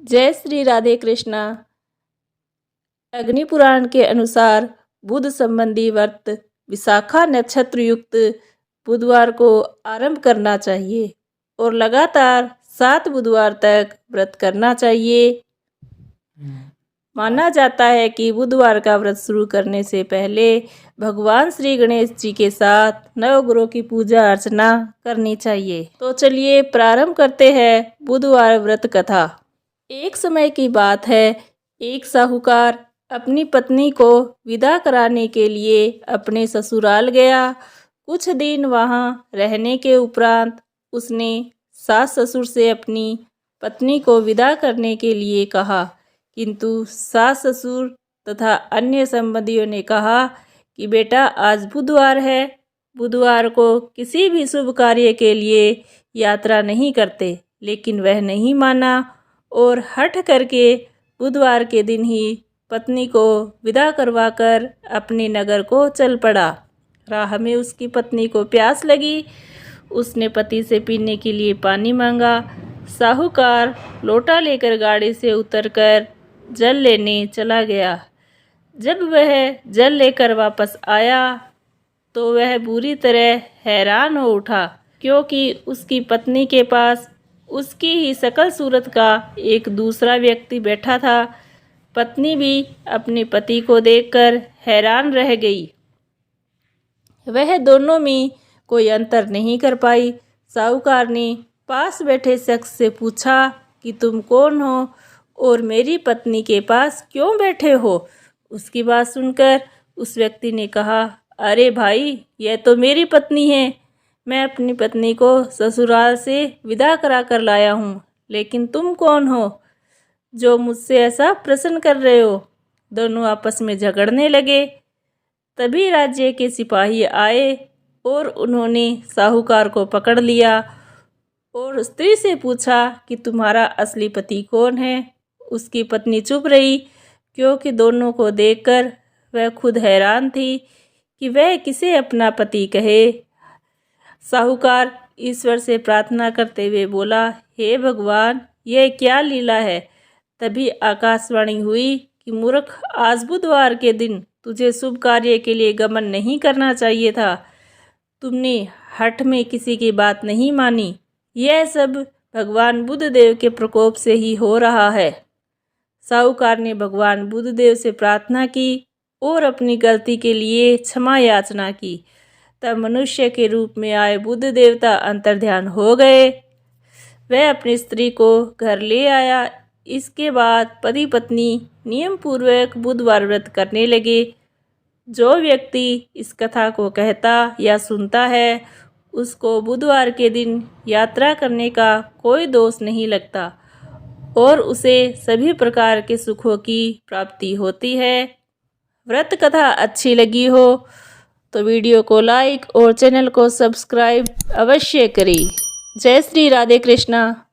जय श्री राधे कृष्णा। अग्नि पुराण के अनुसार बुध संबंधी व्रत विशाखा नक्षत्र युक्त बुधवार को आरंभ करना चाहिए और लगातार 7 बुधवार तक व्रत करना चाहिए। माना जाता है कि बुधवार का व्रत शुरू करने से पहले भगवान श्री गणेश जी के साथ नवग्रहों की पूजा अर्चना करनी चाहिए। तो चलिए प्रारंभ करते हैं बुधवार व्रत कथा। एक समय की बात है, एक साहूकार अपनी पत्नी को विदा कराने के लिए अपने ससुराल गया। कुछ दिन वहां रहने के उपरांत उसने सास ससुर से अपनी पत्नी को विदा करने के लिए कहा, किंतु सास ससुर तथा अन्य संबंधियों ने कहा कि बेटा आज बुधवार है, बुधवार को किसी भी शुभ कार्य के लिए यात्रा नहीं करते। लेकिन वह नहीं माना और हठ करके बुधवार के दिन ही पत्नी को विदा करवाकर अपने नगर को चल पड़ा। राह में उसकी पत्नी को प्यास लगी। उसने पति से पीने के लिए पानी मांगा। साहूकार लोटा लेकर गाड़ी से उतरकर जल लेने चला गया। जब वह जल लेकर वापस आया तो वह बुरी तरह हैरान हो उठा, क्योंकि उसकी पत्नी के पास उसकी ही शकल सूरत का एक दूसरा व्यक्ति बैठा था। पत्नी भी अपने पति को देखकर हैरान रह गई। वह दोनों में कोई अंतर नहीं कर पाई। साहूकार ने पास बैठे शख्स से पूछा कि तुम कौन हो और मेरी पत्नी के पास क्यों बैठे हो। उसकी बात सुनकर उस व्यक्ति ने कहा, अरे भाई, यह तो मेरी पत्नी है। मैं अपनी पत्नी को ससुराल से विदा करा कर लाया हूँ, लेकिन तुम कौन हो जो मुझसे ऐसा प्रश्न कर रहे हो। दोनों आपस में झगड़ने लगे। तभी राज्य के सिपाही आए और उन्होंने साहूकार को पकड़ लिया और स्त्री से पूछा कि तुम्हारा असली पति कौन है। उसकी पत्नी चुप रही, क्योंकि दोनों को देखकर वह खुद हैरान थी कि वह किसे अपना पति कहे। साहूकार ईश्वर से प्रार्थना करते हुए बोला, हे भगवान, यह क्या लीला है। तभी आकाशवाणी हुई कि मूर्ख, आज बुधवार के दिन तुझे शुभ कार्य के लिए गमन नहीं करना चाहिए था। तुमने हठ में किसी की बात नहीं मानी। यह सब भगवान बुद्धदेव के प्रकोप से ही हो रहा है। साहूकार ने भगवान बुद्धदेव से प्रार्थना की और अपनी गलती के लिए क्षमा याचना की। तब मनुष्य के रूप में आए बुद्ध देवता अंतर्ध्यान हो गए। वह अपनी स्त्री को घर ले आया। इसके बाद पति पत्नी नियम पूर्वक बुधवार व्रत करने लगे। जो व्यक्ति इस कथा को कहता या सुनता है, उसको बुधवार के दिन यात्रा करने का कोई दोष नहीं लगता और उसे सभी प्रकार के सुखों की प्राप्ति होती है। व्रत कथा अच्छी लगी हो तो वीडियो को लाइक और चैनल को सब्सक्राइब अवश्य करें। जय श्री राधे कृष्णा।